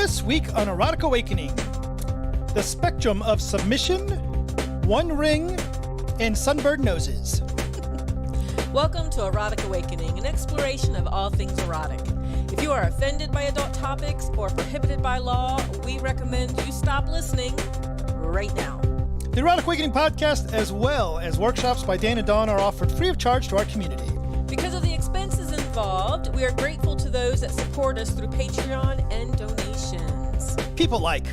This week on Erotic Awakening, the spectrum of submission, one ring, and sunburned noses. Welcome to Erotic Awakening, an exploration of all things erotic. If you are offended by adult topics or prohibited by law, we recommend you stop listening right now. The Erotic Awakening podcast, as well as workshops by Dan and Dawn, are offered free of charge to our community. Because of the expenses involved, we are grateful to those that support us through Patreon and donations. People like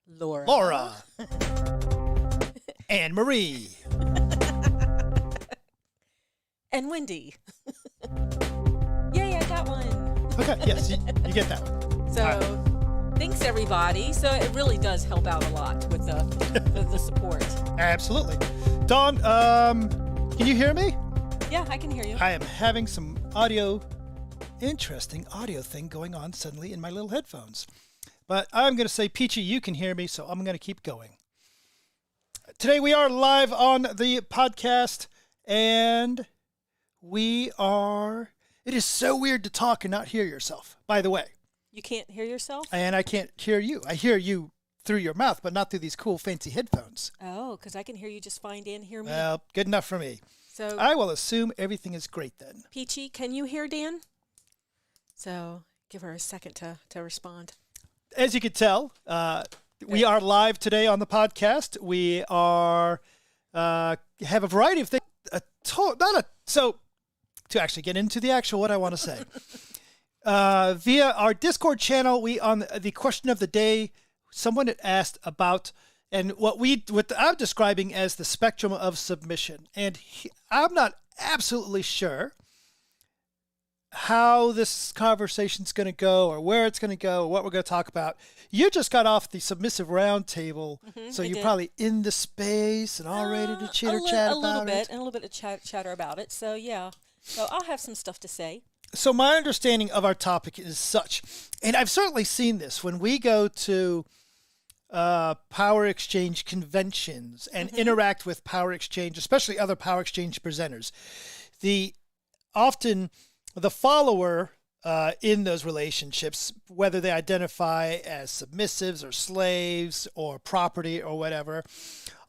Laura. Anne Marie. And Wendy. Yay, I got one. Okay, yes, you get that one. So, thanks everybody. So it really does help out a lot with the support. Absolutely. Dawn, can you hear me? Yeah, I can hear you. I am having some interesting audio thing going on suddenly in my little headphones. But I'm going to say, Peachy, you can hear me, so I'm going to keep going. Today we are live on the podcast, and it is so weird to talk and not hear yourself, by the way. You can't hear yourself? And I can't hear you. I hear you through your mouth, but not through these cool, fancy headphones. Oh, because I can hear you just fine, Dan. Hear me? Well, good enough for me. So I will assume everything is great then. Peachy, can you hear Dan? So give her a second to respond. As you can tell, we are live today on the podcast. We are have a variety of things. So to actually get into the actual what I want to say, via our Discord channel, we on the question of the day, someone had asked about and what I'm describing as the spectrum of submission, and I'm not absolutely sure how this conversation's going to go or where it's going to go or what we're going to talk about. You just got off the submissive roundtable, so you're probably in the space and all ready to chitter chat about it. A little bit of chatter about it. So yeah, so I'll have some stuff to say. So my understanding of our topic is such, and I've certainly seen this when we go to power exchange conventions and interact with power exchange, especially other power exchange presenters. Often the follower in those relationships, whether they identify as submissives or slaves or property or whatever,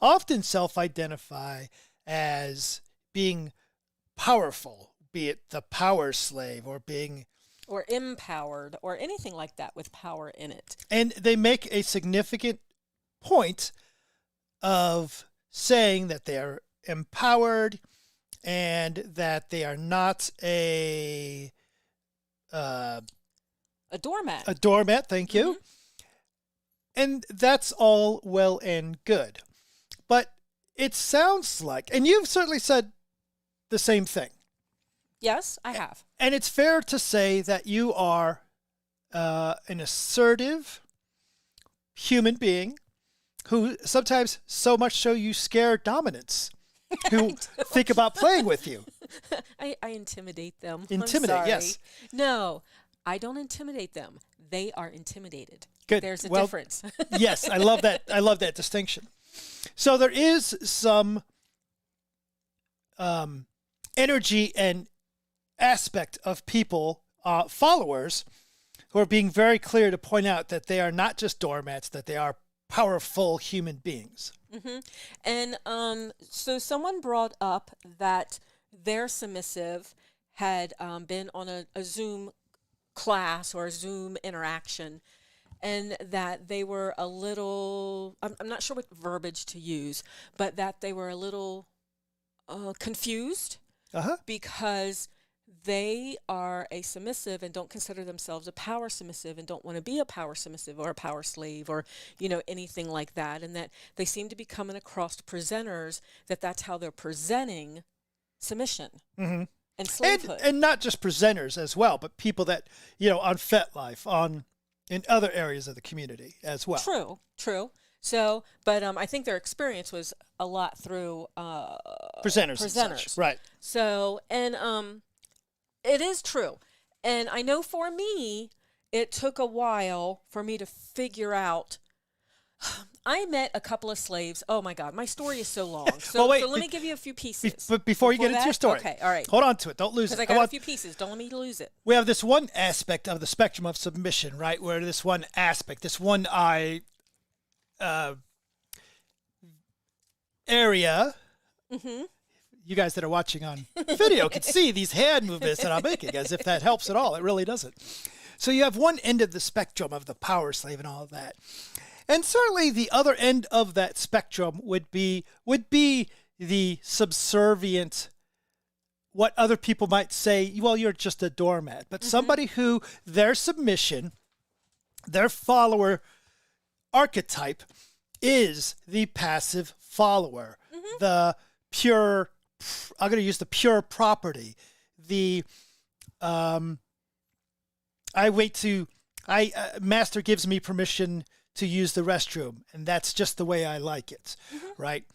often self-identify as being powerful, be it the power slave or being or empowered or anything like that with power in it. And they make a significant point of saying that they are empowered and that they are not a doormat. A doormat, thank you. And that's all well and good. But it sounds like, and you've certainly said the same thing. Yes, I have. And it's fair to say that you are an assertive human being who sometimes so much so you scare dominants who think about playing with you. I intimidate them. Intimidate, yes. No, I don't intimidate them. They are intimidated. Good. There's a difference. Yes, I love that. I love that distinction. So there is some energy and aspect of people, followers, who are being very clear to point out that they are not just doormats, that they are powerful human beings. And so someone brought up that their submissive had been on a Zoom class or a Zoom interaction, and that they were a little, I'm not sure what verbiage to use, but that they were a little confused because they are a submissive and don't consider themselves a power submissive and don't want to be a power submissive or a power slave or, anything like that. And that they seem to be coming across presenters that's how they're presenting submission and slavehood. And not just presenters as well, but people that, on FetLife, in other areas of the community as well. True. So, but I think their experience was a lot through presenters. And such. Right. So, and it is true. And I know for me, it took a while for me to figure out I met a couple of slaves. Oh my God, my story is so long. So, Well, wait, so let me give you a few pieces. But before you get into your story, okay, all right. hold on to it. Don't lose it. Because I got a few pieces. Don't let me lose it. We have this one aspect of the spectrum of submission, right? Where this one aspect, this one area. Mm-hmm. You guys that are watching on video can see these hand movements that I'm making, as if that helps at all. It really doesn't. So you have one end of the spectrum of the power slave and all of that. And certainly the other end of that spectrum would be the subservient, what other people might say, well, you're just a doormat. But somebody who their submission, their follower archetype is the passive follower, the pure, I'm going to use the pure property, the master gives me permission to use the restroom, and that's just the way I like it, right?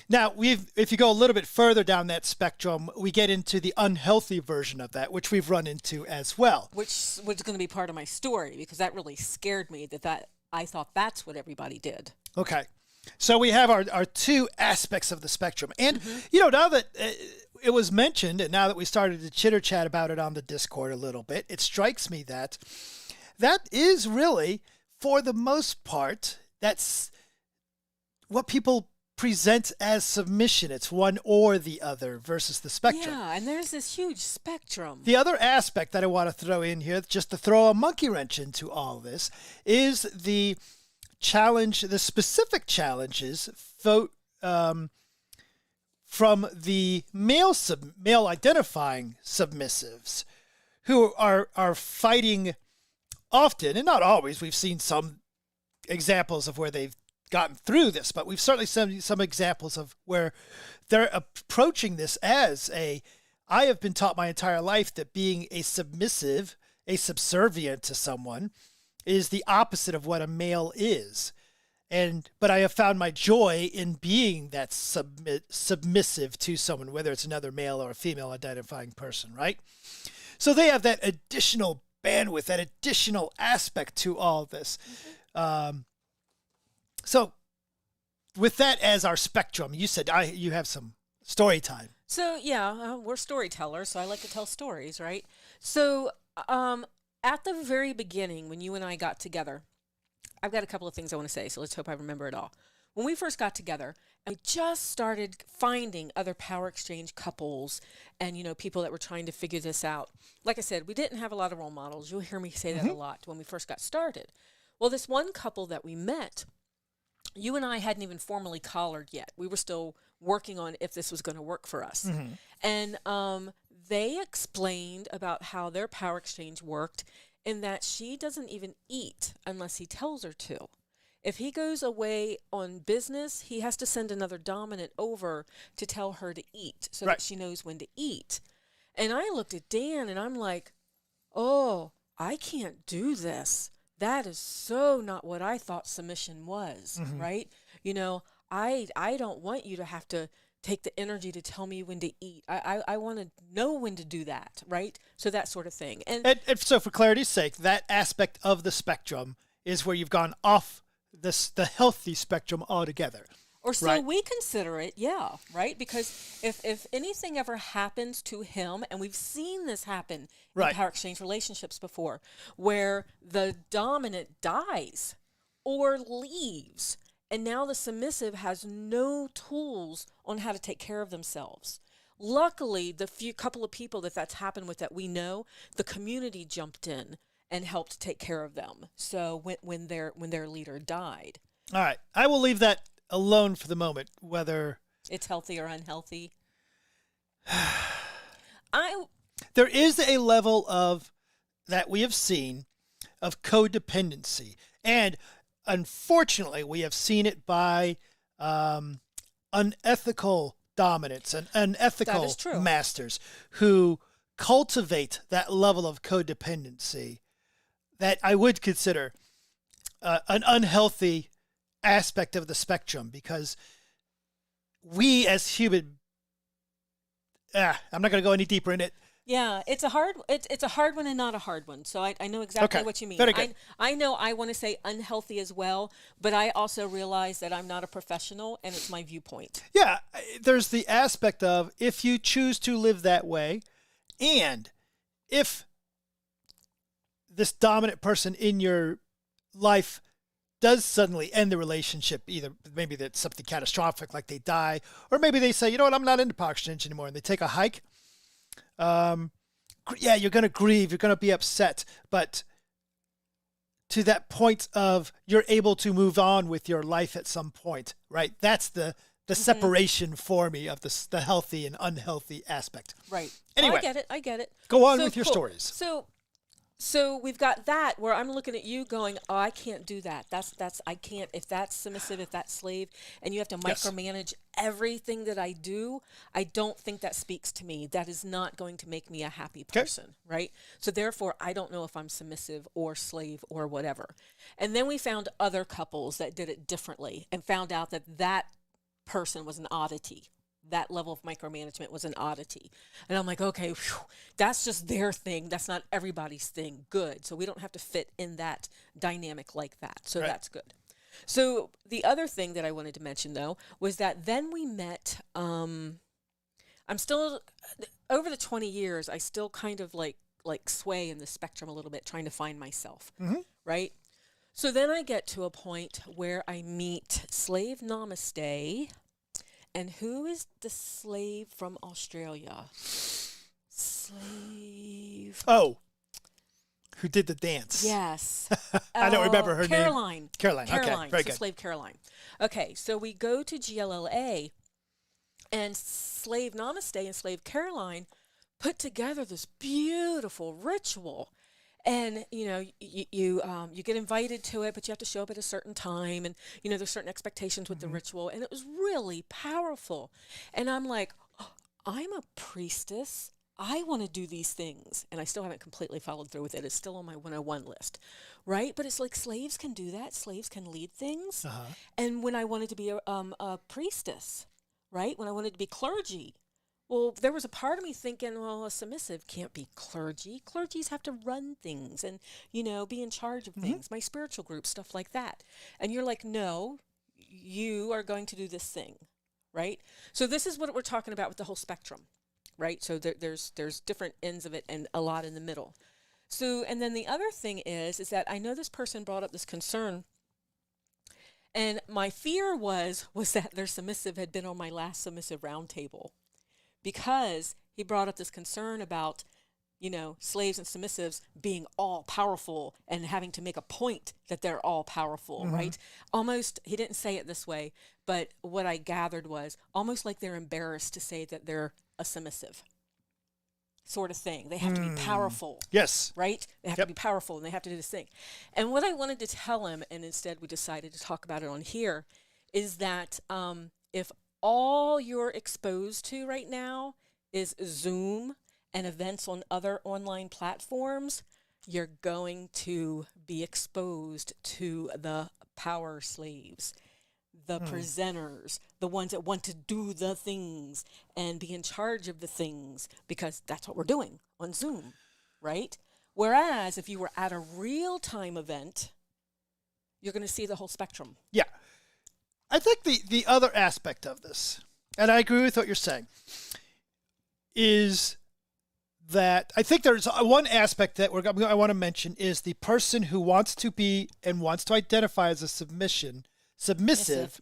Now, if you go a little bit further down that spectrum, we get into the unhealthy version of that, which we've run into as well. Which was going to be part of my story, because that really scared me that I thought that's what everybody did. Okay. So we have our two aspects of the spectrum. And, now that it was mentioned, and now that we started to chitter-chat about it on the Discord a little bit, it strikes me that is really, for the most part, that's what people present as submission. It's one or the other versus the spectrum. Yeah, and there's this huge spectrum. The other aspect that I want to throw in here, just to throw a monkey wrench into all this, is the challenge, the specific challenges from the male identifying submissives who are fighting often, and not always. We've seen some examples of where they've gotten through this, but we've certainly seen some examples of where they're approaching this as I have been taught my entire life that being a submissive, a subservient to someone, is the opposite of what a male is. But I have found my joy in being that submissive to someone, whether it's another male or a female identifying person, right? So they have that additional bandwidth, that additional aspect to all this. So with that as our spectrum, you said you have some story time. So yeah, we're storytellers, so I like to tell stories, right? So at the very beginning, when you and I got together, I've got a couple of things I want to say, so let's hope I remember it all. When we first got together, and we just started finding other power exchange couples and, people that were trying to figure this out. Like I said, we didn't have a lot of role models. You'll hear me say that a lot when we first got started. Well, this one couple that we met, you and I hadn't even formally collared yet. We were still working on if this was going to work for us. And they explained about how their power exchange worked, in that she doesn't even eat unless he tells her to. If he goes away on business, he has to send another dominant over to tell her to eat so that she knows when to eat. And I looked at Dan and I'm like, oh, I can't do this. That is so not what I thought submission was, right? I don't want you to have to take the energy to tell me when to eat. I want to know when to do that, right? So that sort of thing. And so for clarity's sake, that aspect of the spectrum is where you've gone off the healthy spectrum altogether. Or so right? we consider it, yeah, right? Because if anything ever happens to him, and we've seen this happen in power exchange relationships before, where the dominant dies or leaves, and now the submissive has no tools on how to take care of themselves. Luckily, the couple of people that's happened with that we know, the community jumped in and helped take care of them. So when their leader died. All right, I will leave that alone for the moment, whether it's healthy or unhealthy. There is a level of that we have seen of codependency, and unfortunately, we have seen it by unethical dominants and unethical masters who cultivate that level of codependency that I would consider an unhealthy aspect of the spectrum, because we as human, I'm not going to go any deeper in it. Yeah, it's a hard one and not a hard one. So I know exactly Okay, what you mean. very good. I know I want to say unhealthy as well, but I also realize that I'm not a professional and it's my viewpoint. Yeah, there's the aspect of if you choose to live that way, and if this dominant person in your life does suddenly end the relationship, either maybe that's something catastrophic like they die, or maybe they say, you know what, I'm not into power exchange anymore, and they take a hike. Yeah, you're going to grieve, you're going to be upset, but to that point of you're able to move on with your life at some point, right? That's the separation for me of the healthy and unhealthy aspect. Right. Anyway, I get it. go on So with your cool. stories. So we've got that where I'm looking at you going, oh, I can't do that. I can't, if that's submissive, if that's slave, and you have to Yes. micromanage everything that I do, I don't think that speaks to me. That is not going to make me a happy person, right? So therefore, I don't know if I'm submissive or slave or whatever. And then we found other couples that did it differently and found out that that person was an oddity. That level of micromanagement was an oddity. And I'm like, okay, whew, that's just their thing. That's not everybody's thing. Good. So we don't have to fit in that dynamic like that. So Right. that's good. So the other thing that I wanted to mention, though, was that then we met, I'm still, over the 20 years, I still kind of like sway in the spectrum a little bit, trying to find myself, right? So then I get to a point where I meet Slave Namaste. And who is the slave from Australia? Slave. Oh, who did the dance? Yes. I don't remember her Caroline. name. Caroline. Okay, very so good. Slave Caroline. Okay, so we go to GLLA, and Slave Namaste and Slave Caroline put together this beautiful ritual. And, you know, you get invited to it, but you have to show up at a certain time. And, you know, there's certain expectations with the ritual. And it was really powerful. And I'm like, oh, I'm a priestess. I want to do these things. And I still haven't completely followed through with it. It's still on my 101 list, right? But it's like slaves can do that. Slaves can lead things. And when I wanted to be a priestess, right? When I wanted to be clergy, well, there was a part of me thinking, well, a submissive can't be clergy. Clergies have to run things and, you know, be in charge of things, my spiritual group, stuff like that. And you're like, no, you are going to do this thing, right? So this is what we're talking about with the whole spectrum, right? So there's different ends of it and a lot in the middle. So, and then the other thing is that I know this person brought up this concern, and my fear was that their submissive had been on my last submissive roundtable. Because he brought up this concern about, you know, slaves and submissives being all powerful and having to make a point that they're all powerful, right? Almost, he didn't say it this way, but what I gathered was almost like they're embarrassed to say that they're a submissive sort of thing. They have to be powerful. Yes. Right? They have to be powerful and they have to do this thing. And what I wanted to tell him, and instead we decided to talk about it on here, is that if all you're exposed to right now is Zoom and events on other online platforms, you're going to be exposed to the power slaves, the presenters, the ones that want to do the things and be in charge of the things, because that's what we're doing on Zoom, right? Whereas if you were at a real-time event, you're going to see the whole spectrum. Yeah. I think the other aspect of this, and I agree with what you're saying, is that I think there's one aspect that I want to mention is the person who wants to be and wants to identify as a submissive,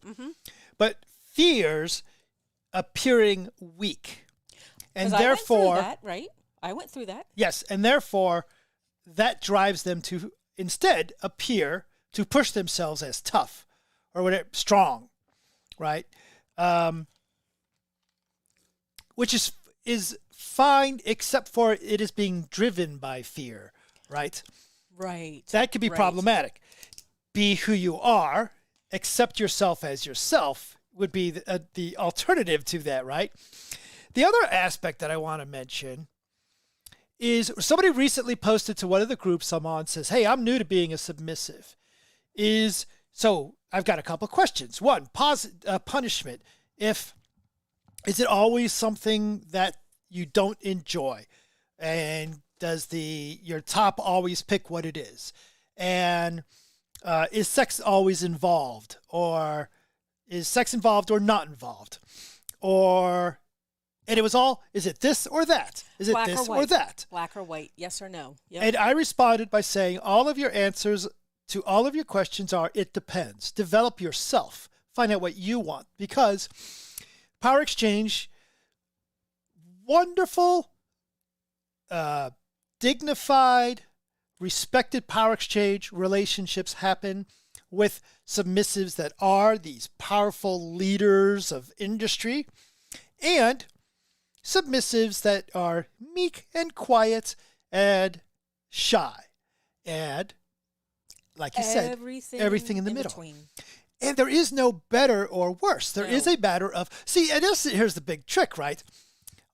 but fears appearing weak. And therefore, I went through that, right? I went through that. Yes, and therefore that drives them to instead appear to push themselves as tough or whatever, strong, right? Which is fine, except for it is being driven by fear, right? Right. That could be problematic. Be who you are, accept yourself as yourself would be the alternative to that, right? The other aspect that I want to mention is somebody recently posted to one of the groups I'm on, says, hey, I'm new to being a submissive. So I've got a couple of questions. One, punishment. Is it always something that you don't enjoy? And does your top always pick what it is? And is sex always involved? Or is sex involved or not involved? And it was all, is it this or that? Is it Black this or white? or that? Black or white? Yes or no? Yep. And I responded by saying all of your answers to all of your questions are, it depends. Develop yourself. Find out what you want. Because power exchange, wonderful, dignified, respected power exchange relationships happen with submissives that are these powerful leaders of industry, and submissives that are meek and quiet and shy. And like you said, everything in the middle. Between. And there is no better or worse. There is a matter of, see, and here's the big trick, right?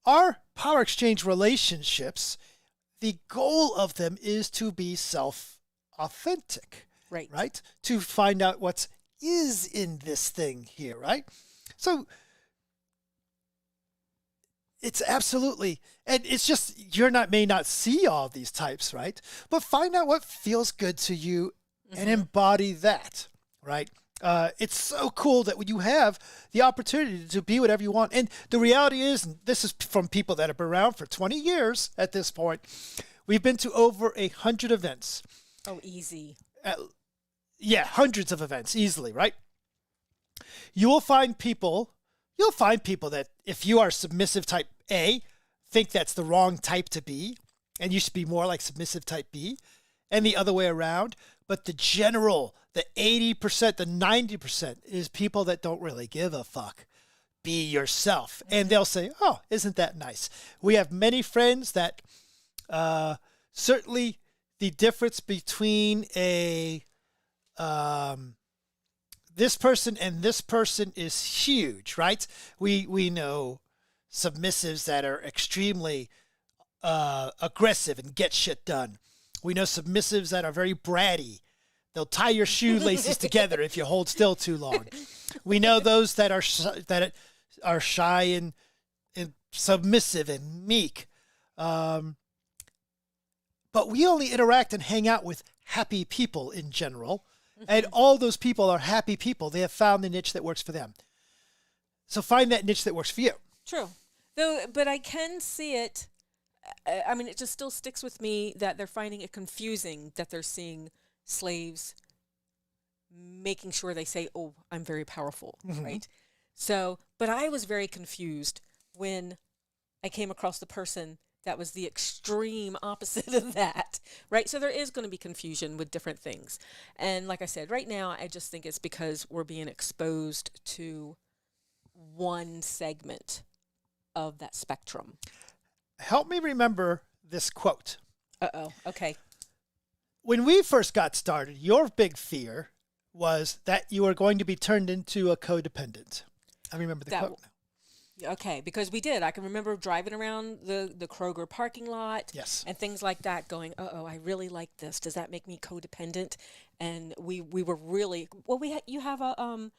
Our power exchange relationships, the goal of them is to be self-authentic. Right? To find out what is in this thing here, right? So it's absolutely, and it's just, may not see all these types, right? But find out what feels good to you and embody that, right? It's so cool that when you have the opportunity to be whatever you want. And the reality is, and this is from people that have been around for 20 years at this point, we've been to over 100 events. Oh, easy. Yeah, hundreds of events, easily, right? You'll find people that if you are submissive type A, think that's the wrong type to be, and you should be more like submissive type B, and the other way around. But the 80%, the 90% is people that don't really give a fuck. Be yourself. And they'll say, oh, isn't that nice? We have many friends that certainly the difference between this person and this person is huge, right? We know submissives that are extremely aggressive and get shit done. We know submissives that are very bratty. They'll tie your shoelaces together if you hold still too long. We know those that are shy and submissive and meek. But we only interact and hang out with happy people in general. And all those people are happy people. They have found the niche that works for them. So find that niche that works for you. True. But I can see it. I mean, it just still sticks with me that they're finding it confusing that they're seeing slaves making sure they say, oh, I'm very powerful, right? So, but I was very confused when I came across the person that was the extreme opposite of that, right? So there is going to be confusion with different things. And like I said, right now, I just think it's because we're being exposed to one segment of that spectrum. Help me remember this quote. Uh-oh, okay. When we first got started, your big fear was that you were going to be turned into a codependent. I remember the quote now. Okay, because we did. I can remember driving around the Kroger parking lot, yes, and things like that, going, "Uh-oh, I really like this. Does that make me codependent?" And we were really you have a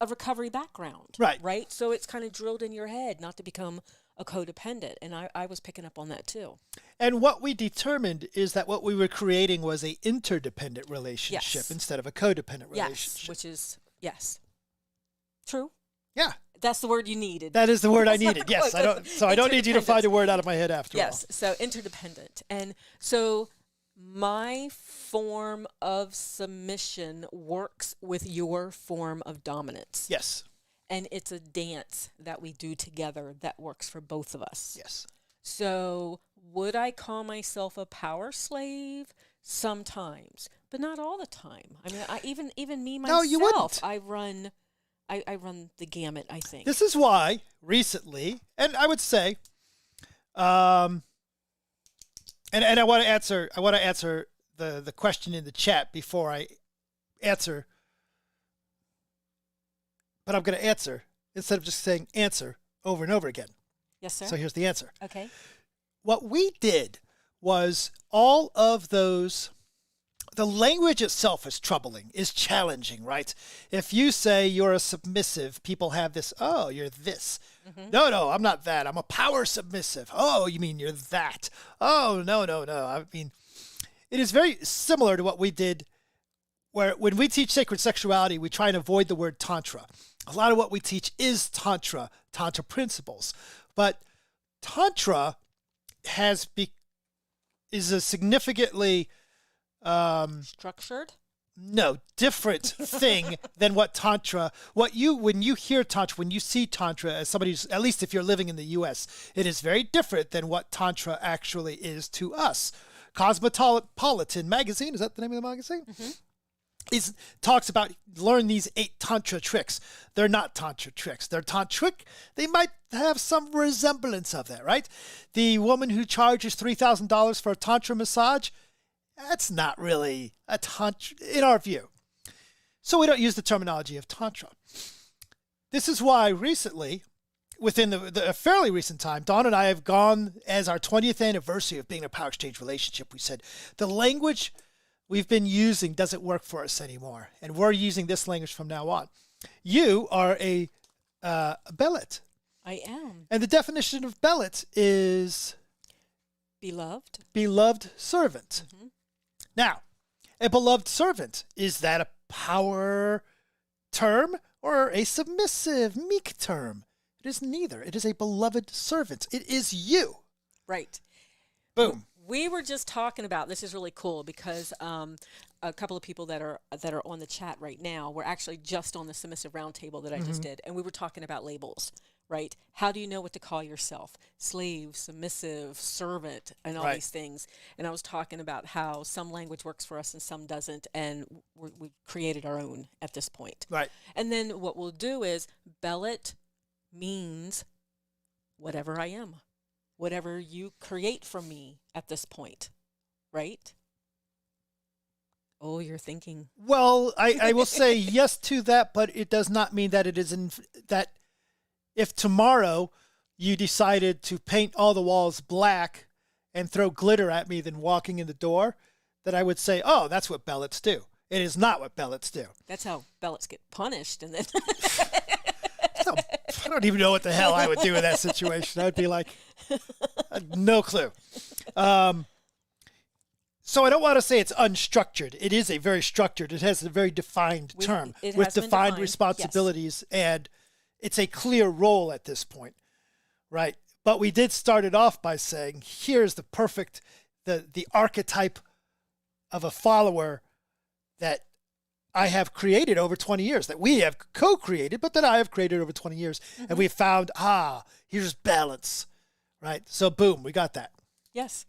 recovery background, right? So it's kind of drilled in your head not to become a codependent, and I was picking up on that too. And what we determined is that what we were creating was a interdependent relationship instead of a codependent relationship. Yes, which is true. Yeah. That's the word you needed. That is the word I needed. Yes, I don't need you to find a word out of my head after all. Yes, so interdependent. And so my form of submission works with your form of dominance. Yes. And it's a dance that we do together that works for both of us. Yes. So would I call myself a power slave? Sometimes, but not all the time. I mean, even me myself, no, you wouldn't. I run the gamut, I think. This is why recently, and I would say, and I want to answer the question in the chat before I answer, but I'm going to answer instead of just saying answer over and over again. Yes, sir. So here's the answer. Okay. What we did was all of those the language itself is troubling, is challenging, right? If you say you're a submissive, people have this, oh, you're this. No, I'm not that. I'm a power submissive. Oh, you mean you're that. Oh, no. I mean, it is very similar to what we did where when we teach sacred sexuality, we try and avoid the word tantra. A lot of what we teach is tantra principles. But tantra is a significantly structured? No, different thing than what tantra, when you hear tantra, when you see tantra as somebody who's, at least if you're living in the US, it is very different than what tantra actually is to us. Cosmopolitan magazine, is that the name of the magazine? Talks about learn these 8 tantra tricks. They're not tantra tricks. They're tantric. They might have some resemblance of that, right? The woman who charges $3,000 for a tantra massage, that's not really a tantra in our view. So we don't use the terminology of tantra. This is why recently, within a fairly recent time, Dawn and I have gone as our 20th anniversary of being in a power exchange relationship. We said the language we've been using doesn't work for us anymore, and we're using this language from now on. You are a belet. I am. And the definition of belet is beloved servant. Now, a beloved servant, is that a power term or a submissive, meek term? It is neither. It is a beloved servant. It is you. Right. Boom. We were just talking about, this is really cool because a couple of people that are on the chat right now were actually just on the submissive roundtable that I just did, and we were talking about labels, right? How do you know what to call yourself? Slave, submissive, servant, and all these things. And I was talking about how some language works for us and some doesn't, and we created our own at this point. Right. And then what we'll do is belet means whatever I am. Whatever you create from me at this point, right? Oh, you're thinking. Well, I will say yes to that, but it does not mean that it is that if tomorrow you decided to paint all the walls black and throw glitter at me than walking in the door, that I would say, oh, that's what belets do. It is not what belets do. That's how belets get punished. And then I don't even know what the hell I would do in that situation. I'd be like, no clue. So I don't want to say it's unstructured. It is a very structured. It has a very defined term with defined responsibilities, and it's a clear role at this point, right? But we did start it off by saying, here's the perfect, the archetype of a follower that I have created over 20 years, that we have co-created, but that I have created over 20 years. And we found, here's balance, right? So boom, we got that. yes.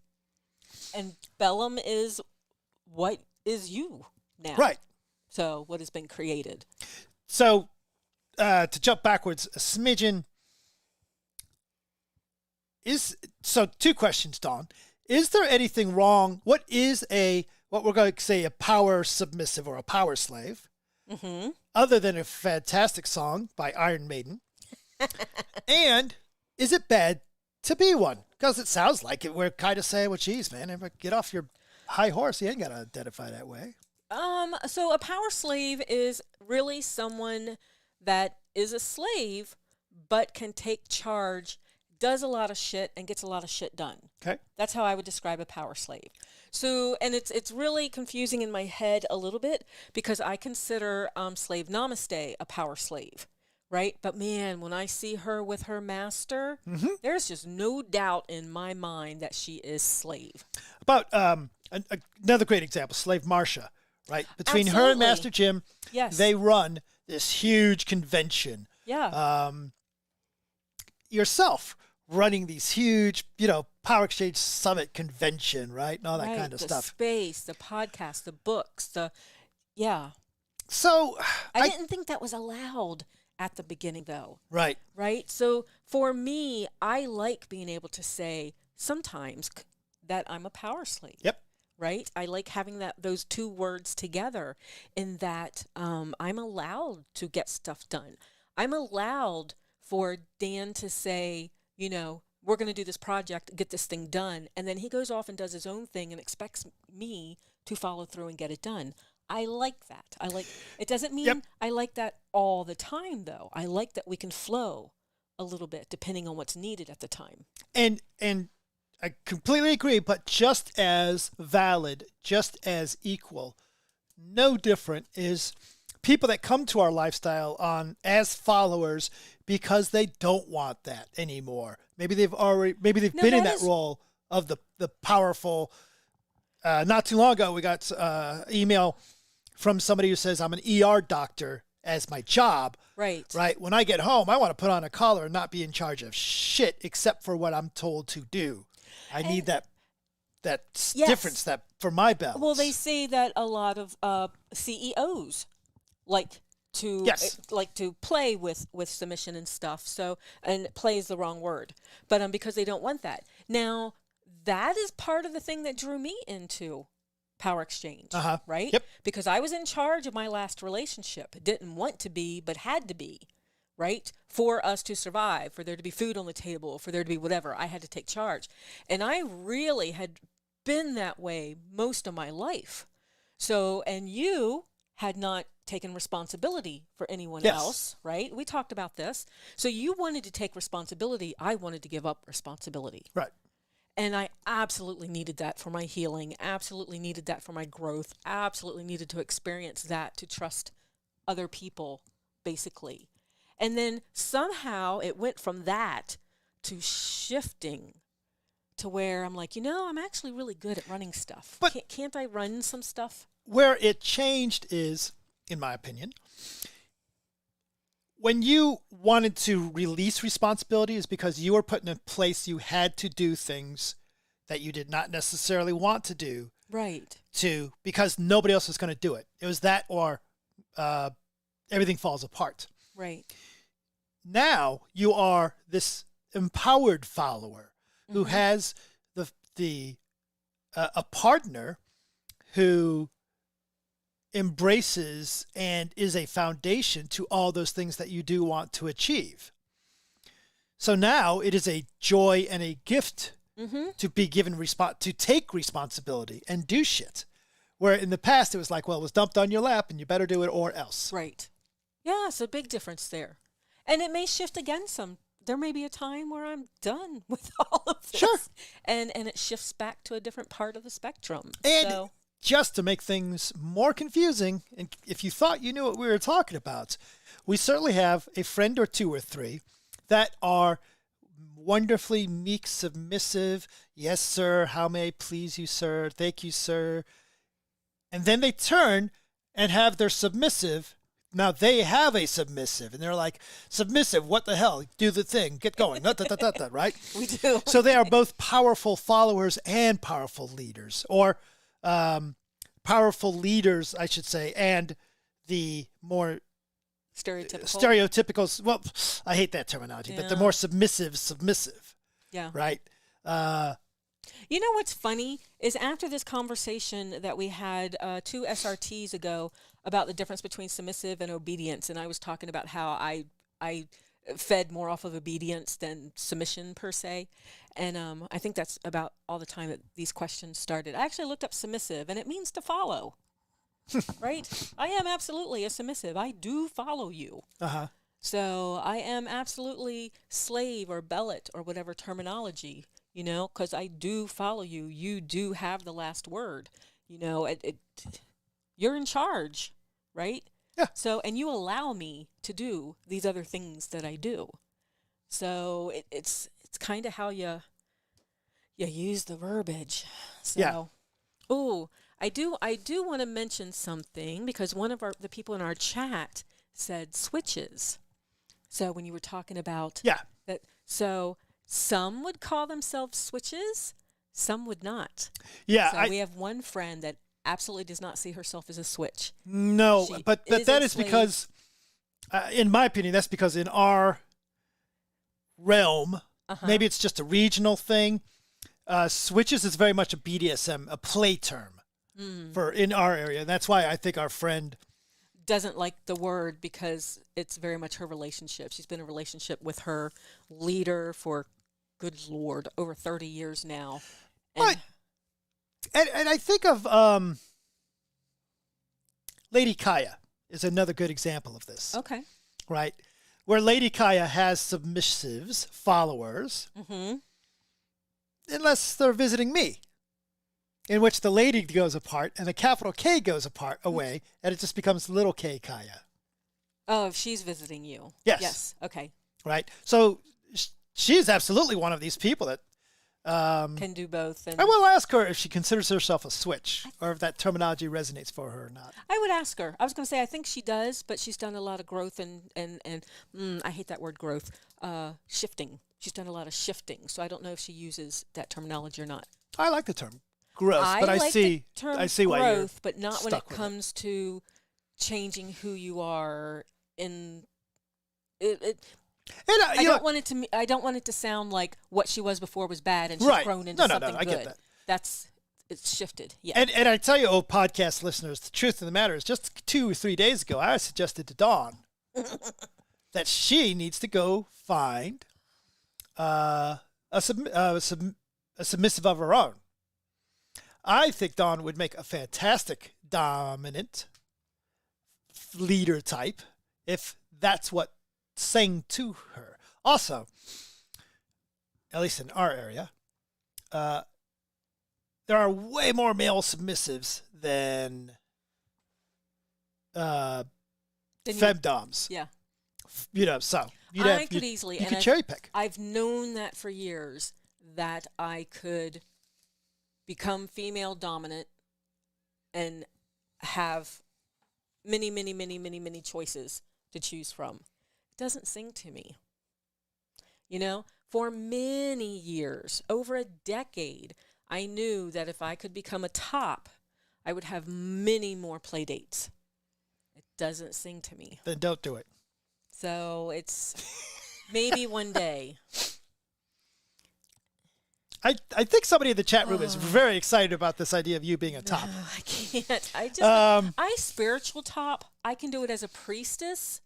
And Bellum is what is you now. Right. So what has been created. So to jump backwards a smidgen, so 2 questions, Dawn. Is there anything wrong? What we're going to say a power submissive or a power slave, other than a fantastic song by Iron Maiden? And is it bad to be one? Because it sounds like it. We're kind of saying, well, geez, man, get off your high horse. You ain't got to identify that way. So a power slave is really someone that is a slave, but can take charge, does a lot of shit, and gets a lot of shit done. Okay. That's how I would describe a power slave. So, and it's really confusing in my head a little bit because I consider slave Namaste a power slave, right? But man, when I see her with her master, there's just no doubt in my mind that she is slave. About another great example, Slave Marsha, right? Between her and Master Jim, they run this huge convention. Yeah. Yourself running these huge, Power Exchange Summit convention, right? And all that kind of stuff. The space, the podcast, the books, So I didn't think that was allowed at the beginning, though. Right. Right. So for me, I like being able to say sometimes that I'm a power slave. Yep. Right. I like having those 2 words together in that I'm allowed to get stuff done. I'm allowed for Dan to say, we're going to do this project, get this thing done. And then he goes off and does his own thing and expects me to follow through and get it done. I like that. It doesn't mean Yep. I like that all the time, though. I like that we can flow a little bit depending on what's needed at the time. And I completely agree, but just as valid, just as equal, no different is people that come to our lifestyle as followers because they don't want that anymore. Maybe they've been in that role of the powerful. Not too long ago, we got email from somebody who says, I'm an ER doctor as my job. Right. Right. When I get home, I want to put on a collar and not be in charge of shit except for what I'm told to do. I need that difference that for my balance. Well, they say that a lot of CEOs like to play with submission and stuff. So, and play is the wrong word, but because they don't want that. Now, that is part of the thing that drew me into power exchange, right? Yep. Because I was in charge of my last relationship. Didn't want to be, but had to be, right? For us to survive, for there to be food on the table, for there to be whatever, I had to take charge. And I really had been that way most of my life. So, and you had not taken responsibility for anyone else, right? We talked about this. So you wanted to take responsibility. I wanted to give up responsibility. Right. And I absolutely needed that for my healing, absolutely needed that for my growth, absolutely needed to experience that to trust other people, basically. And then somehow it went from that to shifting to where I'm like, I'm actually really good at running stuff. But can't I run some stuff? Where it changed is, in my opinion, when you wanted to release responsibility is because you were put in a place you had to do things that you did not necessarily want to do. Right. Because nobody else was going to do it. It was that or everything falls apart. Right. Now you are this empowered follower who has a partner who embraces and is a foundation to all those things that you do want to achieve. So now it is a joy and a gift to be given to take responsibility and do shit. Where in the past it was like, well, it was dumped on your lap and you better do it or else. Right. Yeah, it's a big difference there. And it may shift again there may be a time where I'm done with all of this. Sure. And it shifts back to a different part of the spectrum. And just to make things more confusing, and if you thought you knew what we were talking about, we certainly have a friend or two or three that are wonderfully meek, submissive. Yes, sir. How may I please you, sir? Thank you, sir. And then they turn and have their submissive. Now they have a submissive, and they're like, submissive, what the hell? Do the thing. Get going. Right? We do. So they are both powerful followers and powerful leaders, or powerful leaders, I should say, and the more stereotypical. Well, I hate that terminology, but the more submissive. Yeah. Right. You know what's funny is after this conversation that we had 2 SRTs ago about the difference between submissive and obedience, and I was talking about how I fed more off of obedience than submission per se, and I think that's about all the time that these questions started. I actually looked up submissive, and it means to follow. Right? I am absolutely a submissive. I do follow you. So I am absolutely slave or bellet or whatever terminology, because I do follow you. You do have the last word. You're in charge, right? Yeah. So, and you allow me to do these other things that I do. So it's kind of how you use the verbiage. So, yeah. Oh, I do want to mention something because one of the people in our chat said switches. So when you were talking about that, so some would call themselves switches, some would not. Yeah. So we have one friend that absolutely does not see herself as a switch. No, but that is because, in my opinion, that's because in our realm, maybe it's just a regional thing. Switches is very much a BDSM, a play term for in our area. And that's why I think our friend doesn't like the word because it's very much her relationship. She's been in a relationship with her leader for, good Lord, over 30 years now. And I think of Lady Kaya is another good example of this. Okay. Right? Where Lady Kaya has submissives, followers, unless they're visiting me, in which the lady goes apart and the capital K goes away, and it just becomes little K Kaya. Oh, if she's visiting you. Yes. Yes. Okay. Right? So she's absolutely one of these people that can do both. And I will ask her if she considers herself a switch or if that terminology resonates for her or not. I would ask her. I was going to say I think she does, but she's done a lot of growth and I hate that word growth. Shifting. She's done a lot of shifting, so I don't know if she uses that terminology or not. I like the term growth, but I like see the term I see why growth, you're but not when stuck it with comes to changing who you are in it. And, I don't want it to. I don't want it to sound like what she was before was bad, and she's Right. grown into No, something I good. get that. It's shifted. Yeah. And I tell you, old podcast listeners, the truth of the matter is, just 2 or 3 days ago, I suggested to Dawn that she needs to go find a submissive of her own. I think Dawn would make a fantastic dominant leader type if that's what sang to her. Also, at least in our area, there are way more male submissives than femdoms. Yeah. So I could easily. You and could cherry pick. I've known that for years, that I could become female dominant and have many choices to choose from. It doesn't sing to me. For many years, over a decade, I knew that if I could become a top, I would have many more play dates. It doesn't sing to me. Then don't do it. So it's maybe one day. I think somebody in the chat room is very excited about this idea of you being a top. No, I can't. I spiritual top. I can do it as a priestess.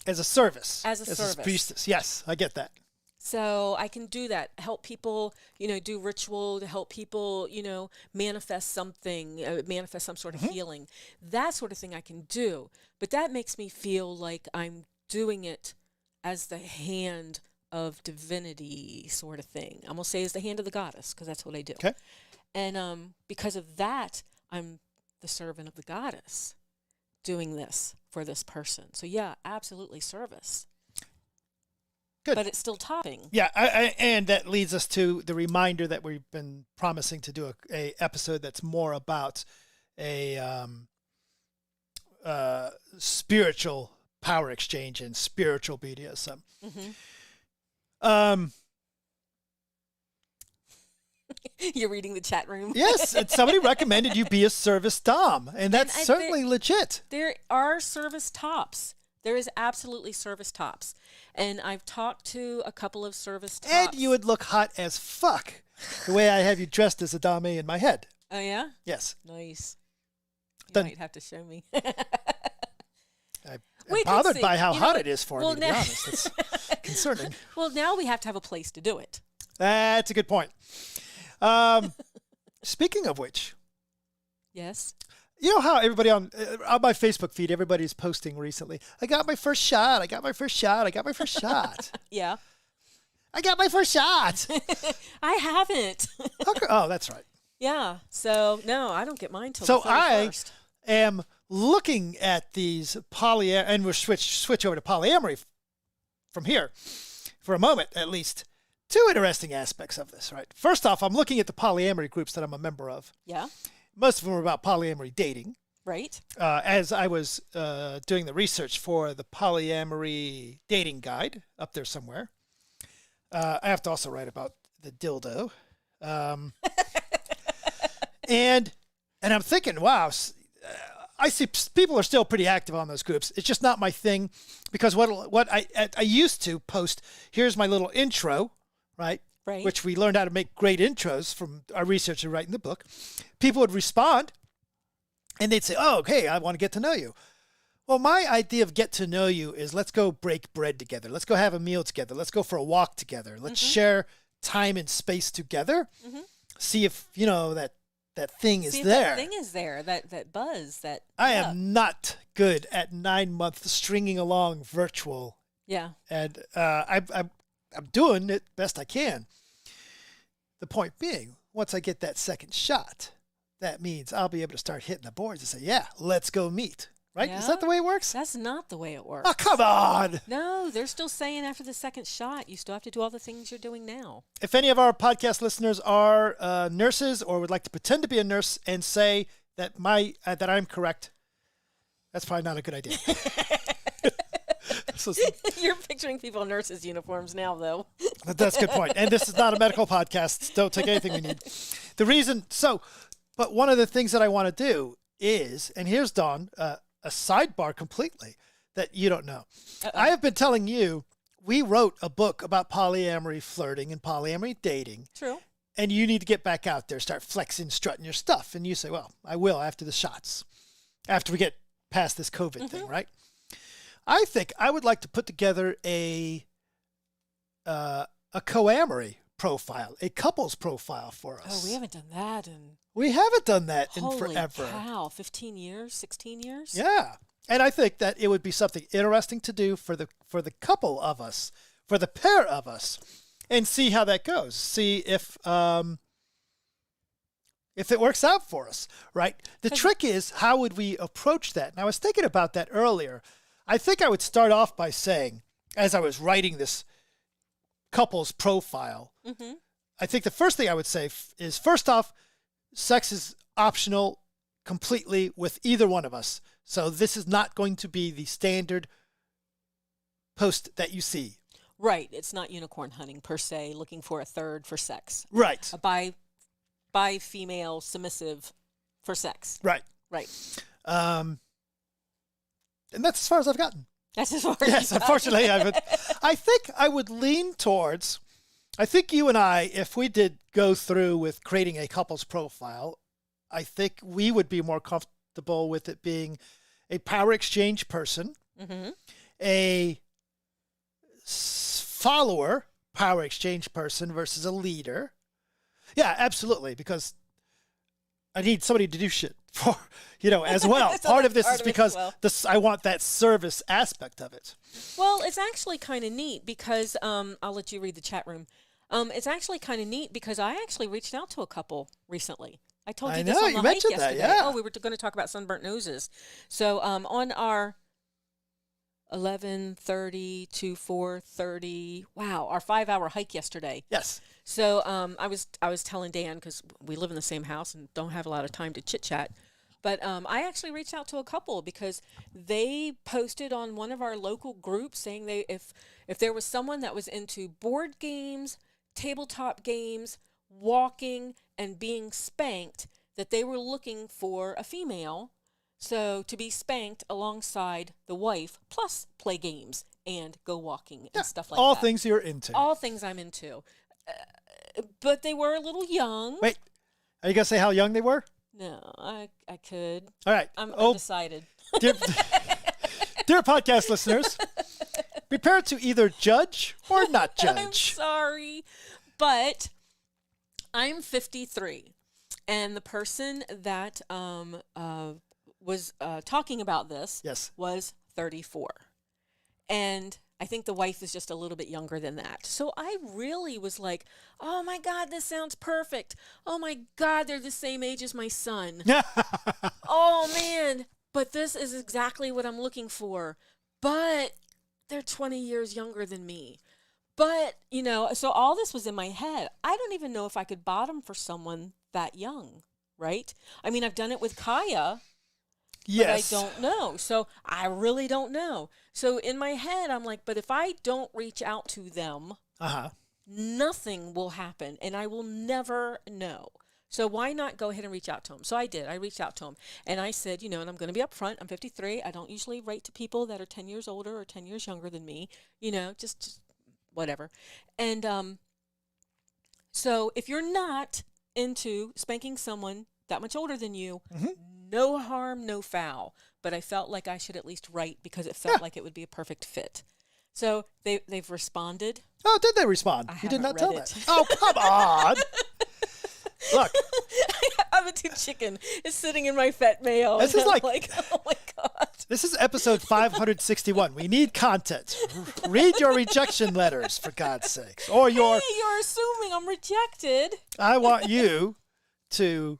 As a service. As a service. Priestess. Yes, I get that. So I can do that. Help people, do ritual to help people, manifest something, manifest some sort of healing. That sort of thing I can do. But that makes me feel like I'm doing it as the hand of divinity sort of thing. I'm going to say as the hand of the goddess, because that's what I do. Okay. And because of that, I'm the servant of the goddess doing this for this person. So yeah, absolutely service. Good. But it's still topping. Yeah, and that leads us to the reminder that we've been promising to do a episode that's more about a spiritual power exchange and spiritual BDSM. You're reading the chat room. Yes, and somebody recommended you be a service dom, and that's certainly legit. There are service tops. There is absolutely service tops. And I've talked to a couple of service tops. And you would look hot as fuck the way I have you dressed as a dame in my head. Oh, yeah? Yes. Nice. You Then- might have to show me. I'm We can bothered see. by how You know hot what? it is for Well, me, to be now- honest. It's concerning. Well, now we have to have a place to do it. That's a good point. Speaking of which, Yes. you know how everybody on my Facebook feed, everybody's posting recently, I got my first shot, I got my first shot, I got my first shot. Yeah. I got my first shot. I haven't. Oh, that's right. Yeah. So, no, I don't get mine till So the 31st. I am looking at these and we'll switch over to polyamory from here for a moment, at least. Two interesting aspects of this, right? First off, I'm looking at the polyamory groups that I'm a member of. Yeah. Most of them are about polyamory dating. Right. As I was doing the research for the polyamory dating guide up there somewhere, I have to also write about the dildo. And I'm thinking, wow, I see people are still pretty active on those groups. It's just not my thing because what I used to post, here's my little intro, right? Right. Which we learned how to make great intros from our research and writing the book. People would respond and they'd say, oh, hey, I want to get to know you. Well, my idea of get to know you is let's go break bread together. Let's go have a meal together. Let's go for a walk together. Let's share time and space together. See if, that thing is See if there. that thing is there, that buzz, that I am not good at 9 months stringing along virtual. Yeah. And I'm doing it best I can. The point being, once I get that second shot, that means I'll be able to start hitting the boards and say, yeah, let's go meet. Right? Yeah. Is that the way it works? That's not the way it works. Oh, come on. No, they're still saying after the second shot, you still have to do all the things you're doing now. If any of our podcast listeners are nurses or would like to pretend to be a nurse and say that that I'm correct, that's probably not a good idea. You're picturing people in nurses' uniforms now, though. That's a good point. And this is not a medical podcast. Don't take anything we need. But one of the things that I want to do is, and here's Dawn, a sidebar completely that you don't know. Uh-oh. I have been telling you, we wrote a book about polyamory flirting and polyamory dating. True. And you need to get back out there, start flexing, strutting your stuff. And you say, well, I will after the shots, after we get past this COVID thing, right? I think I would like to put together a coamory profile, a couples profile for us. Oh, we haven't done that in... We haven't done that in Holy forever. cow, 15 years, 16 years? Yeah. And I think that it would be something interesting to do for the couple of us, for the pair of us, and see how that goes. See if it works out for us, right? The trick is, how would we approach that? And I was thinking about that earlier. I think I would start off by saying, as I was writing this couple's profile, I think the first thing I would say is, first off, sex is optional completely with either one of us. So this is not going to be the standard post that you see. Right. It's not unicorn hunting per se, looking for a third for sex. Right. A bi female submissive for sex. Right. Right. And that's as far as I've gotten. That's as far as Yes, unfortunately, I haven't. I think I would lean towards, I think you and I, if we did go through with creating a couple's profile, I think we would be more comfortable with it being a power exchange person, a follower power exchange person versus a leader. Yeah, absolutely, because I need somebody to do shit for, as well. So part of this part is of it because as well. I want that service aspect of it. Well, it's actually kind of neat because I'll let you read the chat room. It's actually kind of neat because I actually reached out to a couple recently. I told you this on the hike yesterday. Yeah. Oh, we were going to talk about sunburnt noses. So on our 11:30 to 4:30, wow, our 5-hour hike yesterday. Yes. So I was telling Dan, because we live in the same house and don't have a lot of time to chit chat, but I actually reached out to a couple because they posted on one of our local groups saying if there was someone that was into board games, tabletop games, walking, and being spanked, that they were looking for a female, so to be spanked alongside the wife, plus play games and go walking and stuff like that. All things you're into. All things I'm into. But they were a little young. Wait, are you going to say how young they were? No, I could. All right. I'm undecided. Dear podcast listeners, prepare to either judge or not judge. I'm sorry, but I'm 53, and the person that was talking about this was 34, and I think the wife is just a little bit younger than that. So I really was like, oh my God, this sounds perfect. Oh my God, they're the same age as my son. Oh man, but this is exactly what I'm looking for. But they're 20 years younger than me. But, so all this was in my head. I don't even know if I could bottom for someone that young, right? I mean, I've done it with Kaya. Yes. But I don't know. So I really don't know. So in my head, I'm like, but if I don't reach out to them, nothing will happen and I will never know. So why not go ahead and reach out to him? So I did. I reached out to him and I said, and I'm going to be upfront. I'm 53. I don't usually write to people that are 10 years older or 10 years younger than me, just whatever. And so if you're not into spanking someone that much older than you, no harm, no foul. But I felt like I should at least write because it felt like it would be a perfect fit. So they've responded. Oh, did they respond? You did not tell that. Oh, come on. Look. I'm too chicken is sitting in my fet mail. This and is I'm like, oh my God. This is episode 561. We need content. Read your rejection letters, for God's sakes. Or your... Hey, you're assuming I'm rejected. I want you to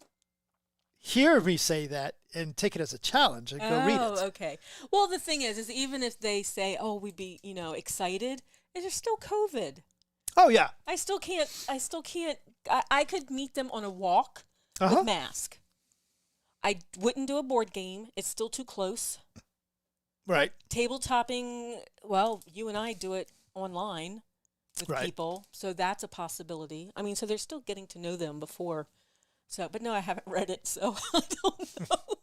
hear me say that and take it as a challenge and go read it. Oh, okay. Well, the thing is even if they say, oh, we'd be, excited, there's still COVID. Oh, yeah. I still can't, I could meet them on a walk with mask. I wouldn't do a board game. It's still too close. Right. Tabletopping, well, you and I do it online with people, so that's a possibility. I mean, so they're still getting to know them before. So, but no, I haven't read it, so I don't know.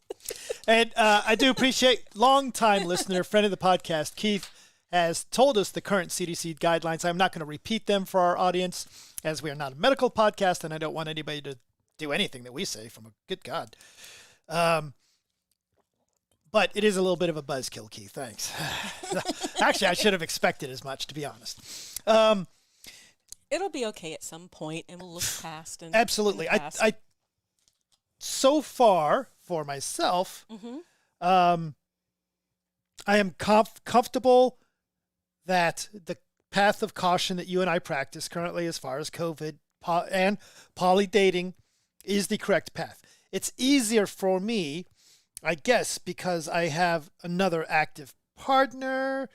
And I do appreciate long-time listener, friend of the podcast, Keith, has told us the current CDC guidelines. I'm not going to repeat them for our audience, as we are not a medical podcast, and I don't want anybody to do anything that we say from a good God. But it is a little bit of a buzzkill, Keith. Thanks. Actually, I should have expected as much, to be honest. It'll be okay at some point, and we'll look past. And absolutely. Past. I so far for myself, I am comfortable that the path of caution that you and I practice currently, as far as COVID and poly dating, is the correct path. It's easier for me, I guess, because I have another active partner.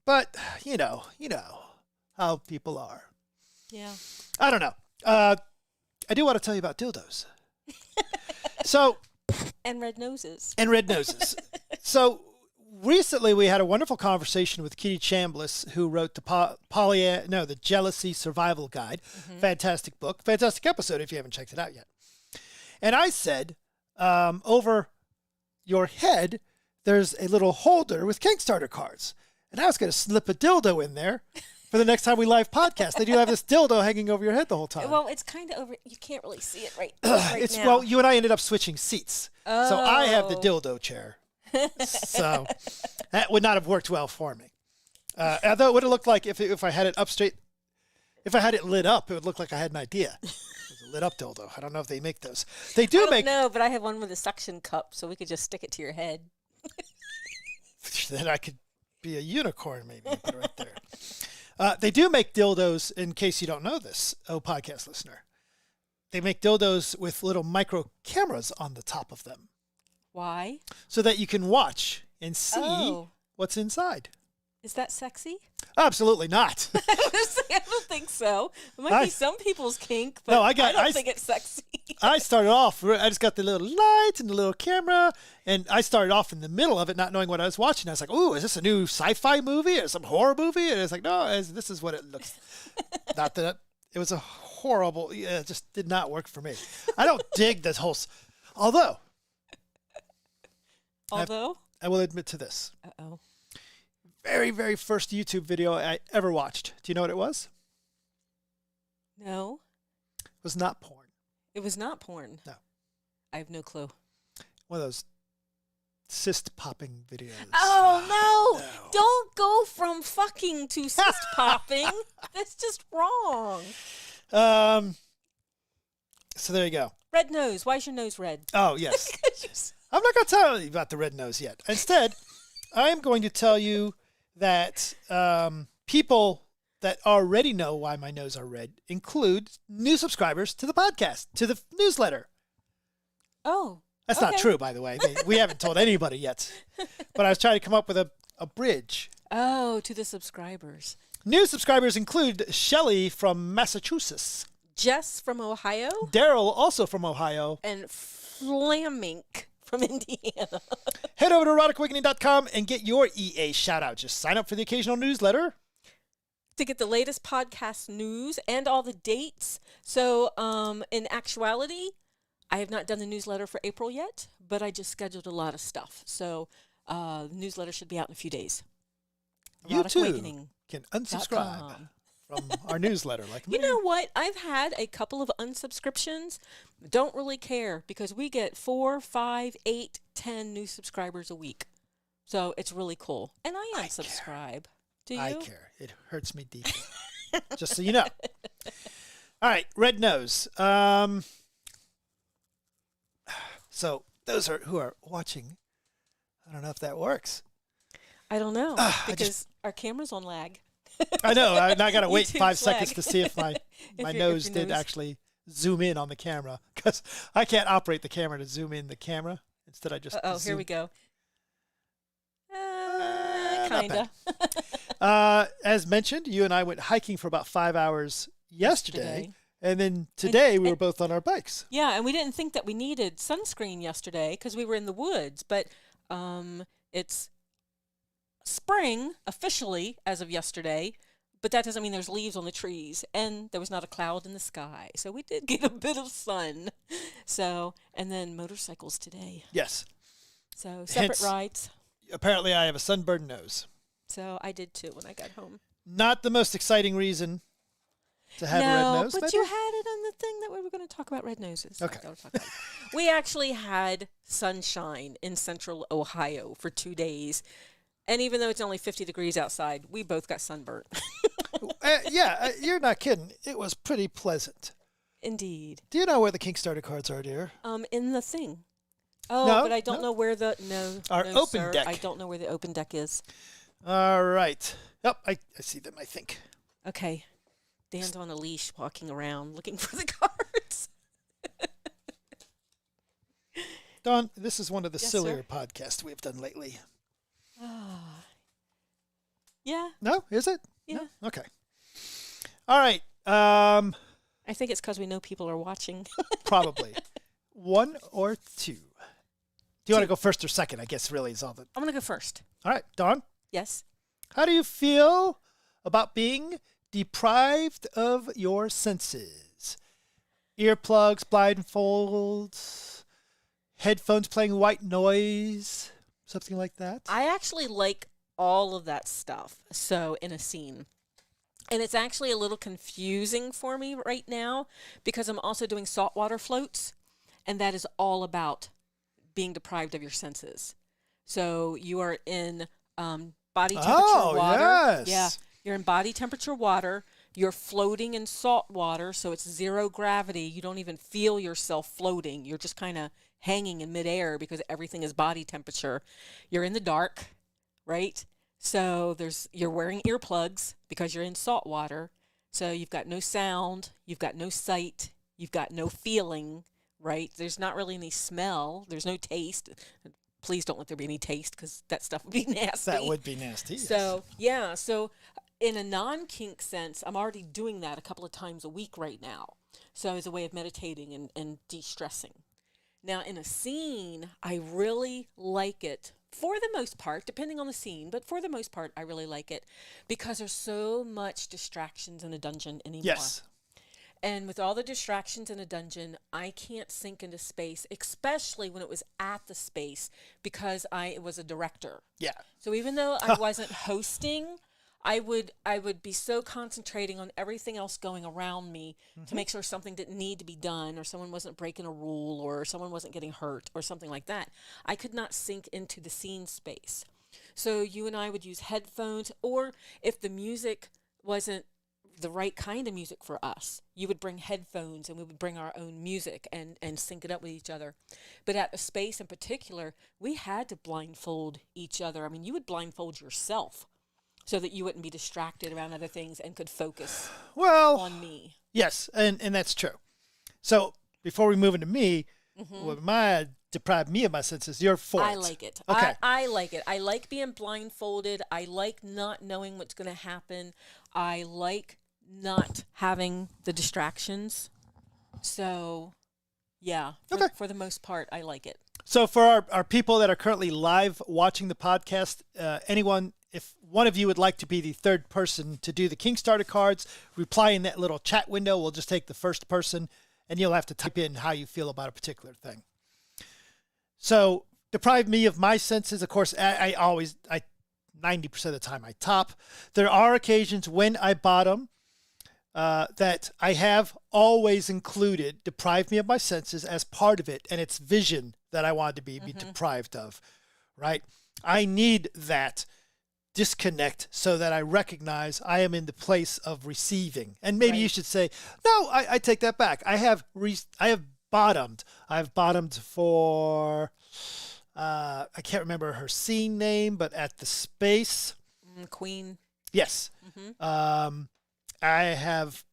But you know how people are. Yeah. I don't know. I do want to tell you about dildos. So. And red noses. And red noses. So recently we had a wonderful conversation with Kitty Chambliss, who wrote the Jealousy Survival Guide. Fantastic book. Fantastic episode if you haven't checked it out yet. And I said, over your head, there's a little holder with Kickstarter cards. And I was going to slip a dildo in there for the next time we live podcast. They do have this dildo hanging over your head the whole time. Well, it's kind of over. You can't really see it right now. Well, you and I ended up switching seats. Oh. So I have the dildo chair. So that would not have worked well for me. Although it would have looked like if I had it up straight, if I had it lit up, it would look like I had an idea. It was a lit up dildo. I don't know if they make those. They do make. No, but I have one with a suction cup, so we could just stick it to your head. Then I could be a unicorn, maybe. Put it right there. They do make dildos, in case you don't know this, podcast listener. They make dildos with little micro cameras on the top of them. Why? So that you can watch and see what's inside. Is that sexy? Absolutely not. I don't think so. It might be some people's kink, but I don't think it's sexy. I started off, I just got the little lights and the little camera, and I started off in the middle of it not knowing what I was watching. I was like, ooh, is this a new sci-fi movie or some horror movie? And it's like, no, this is what it looks. Not that it was a horrible, it just did not work for me. I don't dig this whole, although I will admit to this. Uh-oh. Very, very first YouTube video I ever watched. Do you know what it was? No. It was not porn. It was not porn? No. I have no clue. One of those cyst popping videos. Oh, no. Don't go from fucking to cyst popping. That's just wrong. So there you go. Red nose. Why is your nose red? Oh, yes. I'm not going to tell you about the red nose yet. Instead, I am going to tell you that people that already know why my nose are red include new subscribers to the podcast, to the newsletter. Oh. That's not true, by the way. We haven't told anybody yet. But I was trying to come up with a bridge. Oh, to the subscribers. New subscribers include Shelley from Massachusetts. Jess from Ohio. Daryl, also from Ohio. And Flamink from Indiana. Head over to eroticawakening.com and get your EA shout out. Just sign up for the occasional newsletter to get the latest podcast news and all the dates. So in actuality, I have not done the newsletter for April yet, but I just scheduled a lot of stuff. So the newsletter should be out in a few days. You too can unsubscribe from our newsletter. Like you know what? I've had a couple of unsubscriptions. Don't really care because we get 4, 5, 8, 10 new subscribers a week. So it's really cool. And I unsubscribe. Do you? I care. It hurts me deeply. Just so you know. All right, red nose. So those who are watching, I don't know if that works. I don't know because our camera's on lag. I know. I got to wait YouTube's 5 seconds lag. to see if my If nose your did nose- actually zoom in on the camera, because I can't operate the camera to zoom in the camera. Instead, I just Oh, zoom. here we go. Not Kinda. As mentioned, you and I went hiking for about 5 hours yesterday. And then today we were both on our bikes. Yeah, and we didn't think that we needed sunscreen yesterday because we were in the woods, but it's spring officially as of yesterday, but that doesn't mean there's leaves on the trees, and there was not a cloud in the sky. So we did get a bit of sun. So, and then motorcycles today. Yes. So separate Hence- rides. Apparently, I have a sunburned nose. So I did too when I got home. Not the most exciting reason to have a red nose. But you had it on the thing that we were going to talk about red noses. Okay. I'll talk about it. We actually had sunshine in central Ohio for 2 days. And even though it's only 50 degrees outside, we both got sunburnt. You're not kidding. It was pretty pleasant. Indeed. Do you know where the Kickstarter cards are, dear? In the thing. Oh, No, but I don't no. know where the Our no, open sir, deck. I don't know where the open deck is. All right. Oh, I see them, I think. Okay. Dan's on a leash walking around looking for the cards. Dawn, this is one of the Yes, sillier sir. podcasts we've done lately. Yeah. No? Is it? Yeah. No? Okay. All right. I think it's because we know people are watching. Probably. 1 or 2? Do you want to go first or second? I guess really is all that. I'm going to go first. All right, Dawn. Yes. How do you feel about being deprived of your senses? Earplugs, blindfolds, headphones playing white noise, something like that? I actually like all of that stuff. So in a scene. And it's actually a little confusing for me right now because I'm also doing saltwater floats, and that is all about being deprived of your senses. So you are in body temperature water. Yes. Yeah, you're in body temperature water. You're floating in salt water, so it's 0 gravity. You don't even feel yourself floating. You're just kind of hanging in midair because everything is body temperature. You're in the dark, right? So you're wearing earplugs because you're in salt water. So you've got no sound, you've got no sight, you've got no feeling, right? There's not really any smell. There's no taste. Please don't let there be any taste because that stuff would be nasty. That would be nasty. Yes. So, yeah. So in a non-kink sense, I'm already doing that a couple of times a week right now. So as a way of meditating and de-stressing. Now, in a scene, I really like it for the most part, depending on the scene, but for the most part, I really like it because there's so much distractions in a dungeon anymore. Yes. And with all the distractions in a dungeon, I can't sink into space, especially when it was at the space because I was a director. Yeah. So even though I wasn't hosting, I would be so concentrating on everything else going around me to make sure something didn't need to be done or someone wasn't breaking a rule or someone wasn't getting hurt or something like that. I could not sink into the scene space. So you and I would use headphones, or if the music wasn't the right kind of music for us, you would bring headphones and we would bring our own music and sync it up with each other. But at the space in particular, we had to blindfold each other. I mean, you would blindfold yourself so that you wouldn't be distracted around other things and could focus on me. Yes, and that's true. So before we move into me, what my deprived me of my senses, you're for it. I like it. Okay. I like it. I like being blindfolded. I like not knowing what's going to happen. I like not having the distractions. So, yeah, for the most part, I like it. So for our people that are currently live watching the podcast, anyone, if one of you would like to be the third person to do the Kickstarter cards, reply in that little chat window. We'll just take the first person, and you'll have to type in how you feel about a particular thing. So deprive me of my senses. Of course, I 90% of the time I top. There are occasions when I bottom that I have always included deprive me of my senses as part of it, and it's vision that I wanted to be deprived of, right? I need that disconnect so that I recognize I am in the place of receiving. And maybe you should say, no, I take that back. I have bottomed. I've bottomed for, I can't remember her scene name, but at the space. Queen. Yes. I have,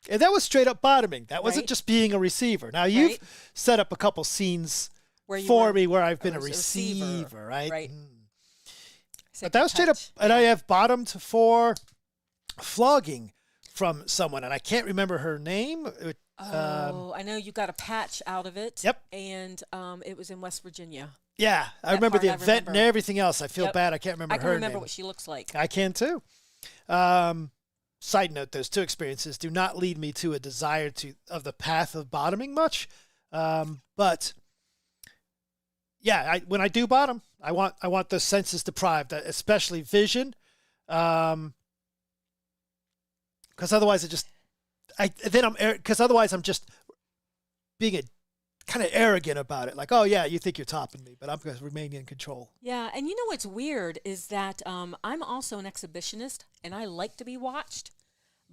and that was straight up bottoming. That wasn't just being a receiver. Now, you've set up a couple scenes for me where I've been a receiver, right? Right. But that was straight up, and I have bottomed for flogging from someone, and I can't remember her name. I know you got a patch out of it. Yep. And it was in West Virginia. Yeah, I remember the event and everything else. I feel bad. I can't remember her name. I can remember what she looks like. I can too. Side note, those two experiences do not lead me to a desire of the path of bottoming much. But yeah, when I do bottom, I want the senses deprived, especially vision. Because otherwise otherwise I'm just being kind of arrogant about it. Like, oh yeah, you think you're topping me, but I'm going to remain in control. Yeah. And you know what's weird is that I'm also an exhibitionist and I like to be watched,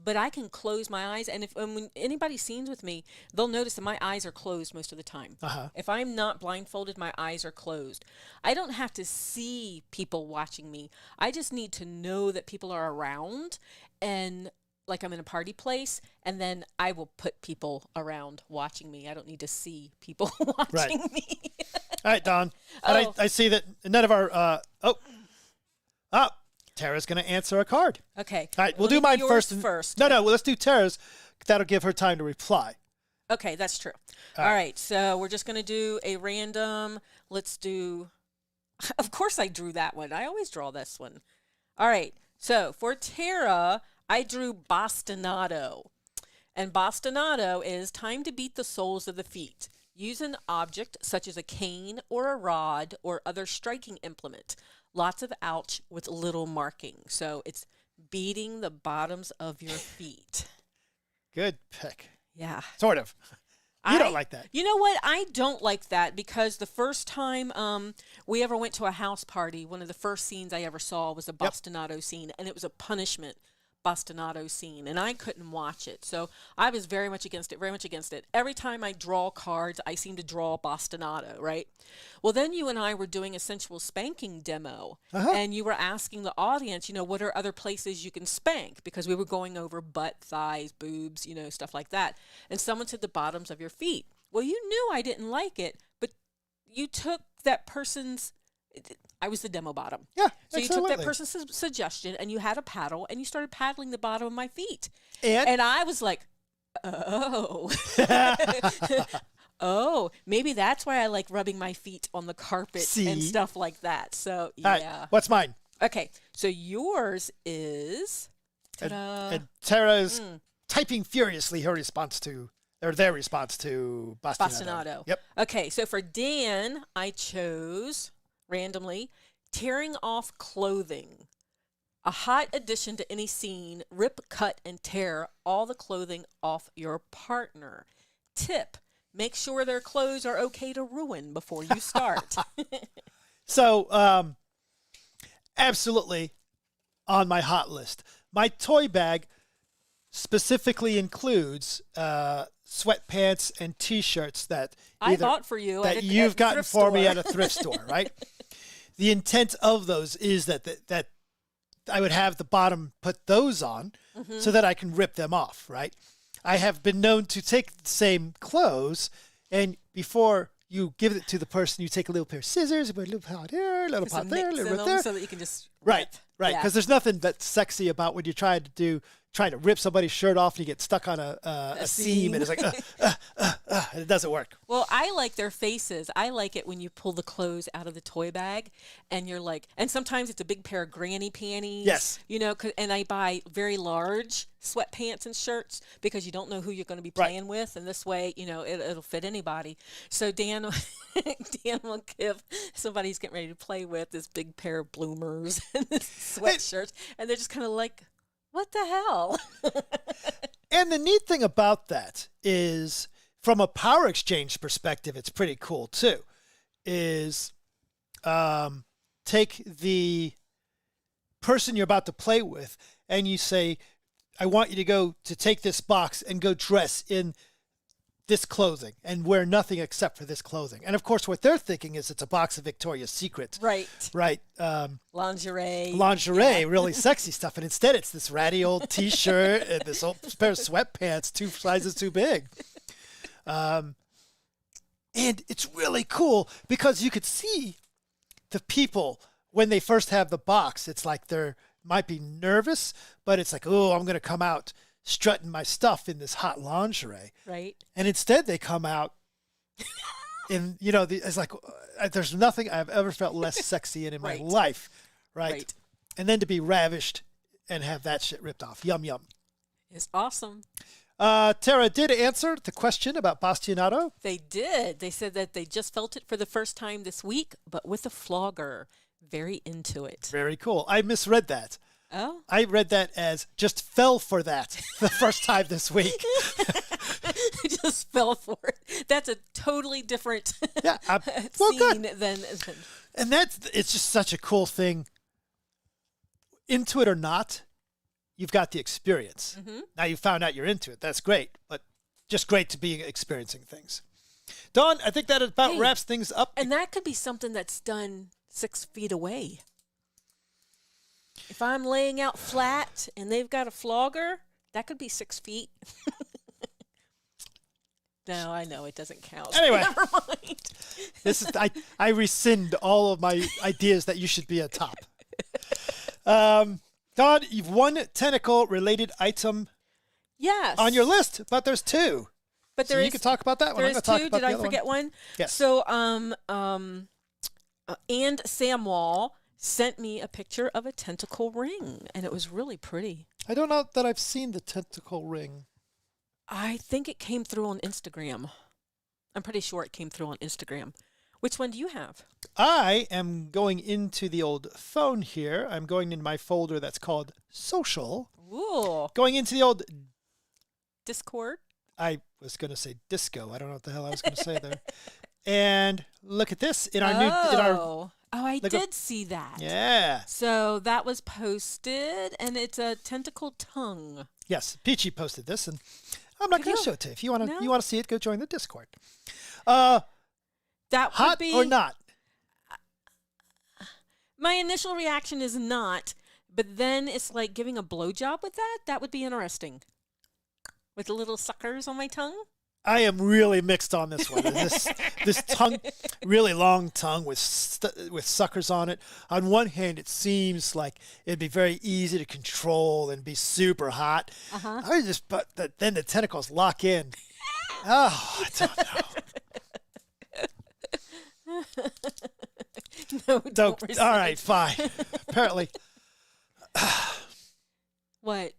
but I can close my eyes. And when anybody scenes with me, they'll notice that my eyes are closed most of the time. If I'm not blindfolded, my eyes are closed. I don't have to see people watching me. I just need to know that people are around, and like I'm in a party place, and then I will put people around watching me. I don't need to see people watching me. All right, Dawn. And I see that none of our, Tara's going to answer a card. Okay. All right, we'll do mine first. No, well, let's do Tara's. That'll give her time to reply. Okay, that's true. All right, so we're just going to do a random, let's do, of course I drew that one. I always draw this one. All right, so for Tara, I drew bastonado. And bastonado is time to beat the soles of the feet. Use an object such as a cane or a rod or other striking implement. Lots of ouch with little marking. So it's beating the bottoms of your feet. Good pick. Yeah. Sort of. You don't like that. You know what? I don't like that because the first time we ever went to a house party, one of the first scenes I ever saw was a bastonado scene, and it was a punishment bastonado scene, and I couldn't watch it. So I was very much against it. Every time I draw cards, I seem to draw bastonado, right? Well, then you and I were doing a sensual spanking demo, and you were asking the audience, what are other places you can spank? Because we were going over butt, thighs, boobs, stuff like that. And someone said the bottoms of your feet. Well, you knew I didn't like it, but you took that person's, I was the demo bottom. Yeah, so you took that person's suggestion and you had a paddle and you started paddling the bottom of my feet. And I was like, oh. Oh, maybe that's why I like rubbing my feet on the carpet and stuff like that. So, yeah. All right, what's mine? Okay, so yours is... And Tara's typing furiously their response to bastonado. Bastonado. Yep. Okay, so for Dan, I chose... randomly, tearing off clothing. A hot addition to any scene, rip, cut, and tear all the clothing off your partner. Tip, make sure their clothes are okay to ruin before you start. So, absolutely on my hot list. My toy bag specifically includes sweatpants and T-shirts that I bought for you that you've gotten for me at a thrift store, right? The intent of those is that I would have the bottom put those on so that I can rip them off, right? I have been known to take the same clothes, and before you give it to the person, you take a little pair of scissors, put a little pot here, a little pot there, a little bit there. So that you can just Right. Because there's nothing that's sexy about when you try to rip somebody's shirt off and you get stuck on a seam and it's like, and it doesn't work. Well, I like their faces. I like it when you pull the clothes out of the toy bag and you're like, and sometimes it's a big pair of granny panties. Yes. And I buy very large sweatpants and shirts because you don't know who you're going to be playing with. And this way, it'll fit anybody. So Dan will give somebody he's getting ready to play with this big pair of bloomers and sweatshirts. And they're just kind of like, what the hell? And the neat thing about that is, from a power exchange perspective, it's pretty cool too, is take the person you're about to play with and you say, I want you to take this box and go dress in this clothing and wear nothing except for this clothing. And of course, what they're thinking is it's a box of Victoria's Secret. Right. Right. Lingerie. Really sexy stuff. And instead, it's this ratty old T-shirt and this old pair of sweatpants 2 sizes too big. And it's really cool because you could see the people when they first have the box. It's like they're might be nervous, but it's like, oh, I'm going to come out strutting my stuff in this hot lingerie. Right. And instead they come out in, it's like, there's nothing I've ever felt less sexy in my life. Right. And then to be ravished and have that shit ripped off. Yum, yum. It's awesome. Tara did answer the question about bastionado. They did. They said that they just felt it for the first time this week, but with a flogger. Very into it. Very cool. I misread that. Oh? I read that as just fell for that the first time this week. Just fell for it. That's a totally different scene good. than. And it's just such a cool thing. Into it or not, you've got the experience. Mm-hmm. Now you found out you're into it. That's great. But just great to be experiencing things. Dawn, I think that about wraps things up. And that could be something that's done 6 feet away. If I'm laying out flat and they've got a flogger, that could be 6 feet. No, I know it doesn't count. Anyway, never mind. This is I rescind all of my ideas that you should be a top. Dawn, you've one tentacle-related item. Yes. On your list, but there's 2. But you can talk about that one. There is 2. Did I forget one? Yes. So, and Samwall sent me a picture of a tentacle ring, and it was really pretty. I don't know that I've seen the tentacle ring. I think it came through on Instagram. I'm pretty sure it came through on Instagram. Which one do you have? I am going into the old phone here. I'm going in my folder that's called Social. Ooh. Going into the old Discord. I was going to say disco. I don't know what the hell I was going to say there. And look at this in our I did see that. Yeah. So that was posted, and it's a tentacle tongue. Yes, Peachy posted this, and I'm not going to show it to you. If you want to see it, go join the Discord. That hot would be, or not? My initial reaction is not, but then it's like giving a blowjob with that. That would be interesting. With the little suckers on my tongue. I am really mixed on this one. This tongue, really long tongue with suckers on it. On one hand, it seems like it'd be very easy to control and be super hot. But then the tentacles lock in. Oh, I don't know. No, don't. All right, fine. Apparently. What?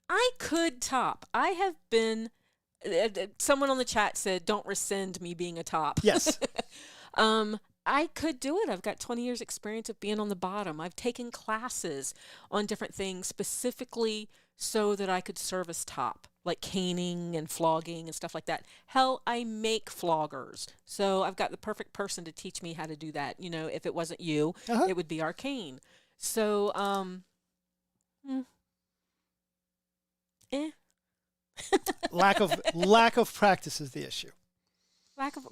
I could top. I have been. Someone on the chat said, "Don't rescind me being a top." Yes. I could do it. I've got 20 years experience of being on the bottom. I've taken classes on different things specifically so that I could service top, like caning and flogging and stuff like that. Hell, I make floggers. So I've got the perfect person to teach me how to do that. You know, if it wasn't you, it would be Arcane. So, lack of practice is the issue.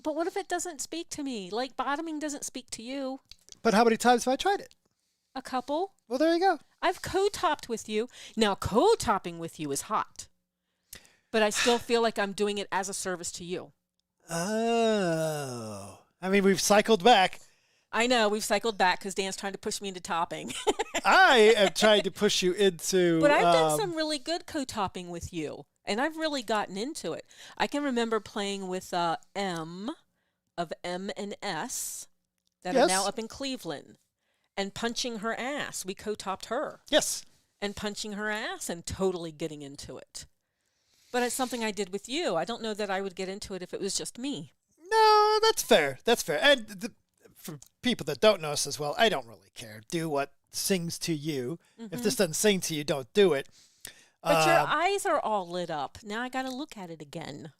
But what if it doesn't speak to me? Like bottoming doesn't speak to you. But how many times have I tried it? A couple. Well, there you go. I've co-topped with you. Now, co-topping with you is hot. But I still feel like I'm doing it as a service to you. Oh. I mean, we've cycled back. I know. We've cycled back because Dan's trying to push me into topping. I am trying to push you into... But I've done some really good co-topping with you. And I've really gotten into it. I can remember playing with M of M and S that are now up in Cleveland and punching her ass. We co-topped her. Yes. And punching her ass and totally getting into it. But it's something I did with you. I don't know that I would get into it if it was just me. No, that's fair. That's fair. And for people that don't know us as well, I don't really care. Do what sings to you. Mm-hmm. If this doesn't sing to you, don't do it. But your eyes are all lit up. Now I got to look at it again.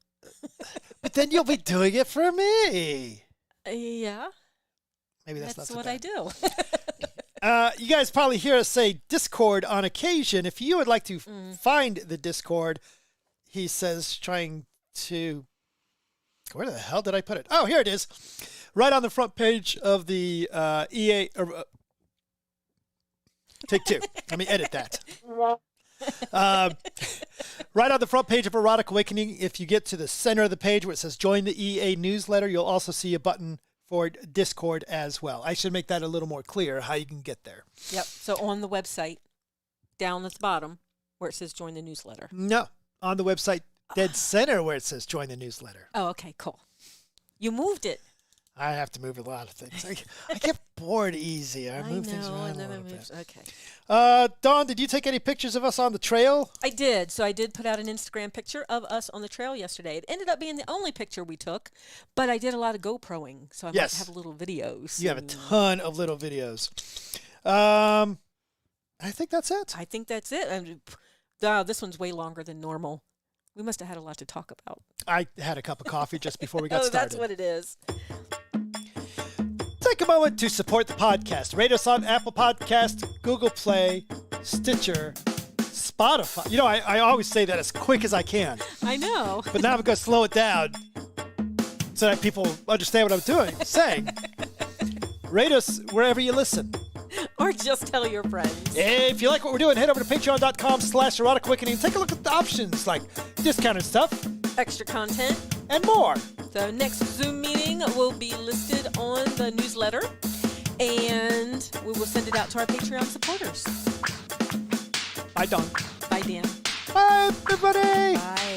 But then you'll be doing it for me. Yeah. Maybe that's not so what bad. I do. You guys probably hear us say Discord on occasion. If you would like to find the Discord, he says trying to Where the hell did I put it? Oh, here it is. Right on the front page of the EA. Take two. Let me edit that. Right on the front page of Erotic Awakening, if you get to the center of the page where it says join the EA newsletter, you'll also see a button for Discord as well. I should make that a little more clear how you can get there. Yep. So on the website, down at the bottom where it says join the newsletter. No, on the website, dead center where it says join the newsletter. Oh, okay, cool. You moved it. I have to move a lot of things. I get bored easy. I move things around and then a I little moved. bit. Okay. Dawn, did you take any pictures of us on the trail? I did. So I did put out an Instagram picture of us on the trail yesterday. It ended up being the only picture we took, but I did a lot of GoProing, so I might have little videos. You have a ton of little videos. I think that's it. I think that's it. This one's way longer than normal. We must have had a lot to talk about. I had a cup of coffee just before we got started. That's what it is. Take a moment to support the podcast. Rate us on Apple Podcast, Google Play, Stitcher, Spotify. You know, I always say that as quick as I can. I know. But now I'm going to slow it down so that people understand what I'm saying. Rate us wherever you listen. Or just tell your friends. If you like what we're doing, head over to patreon.com/erotic awakening and take a look at the options like discounted stuff, extra content, and more. So next Zoom meeting will be listed on the newsletter, and we will send it out to our Patreon supporters. Bye, Dawn. Bye, Dan. Bye, everybody. Bye.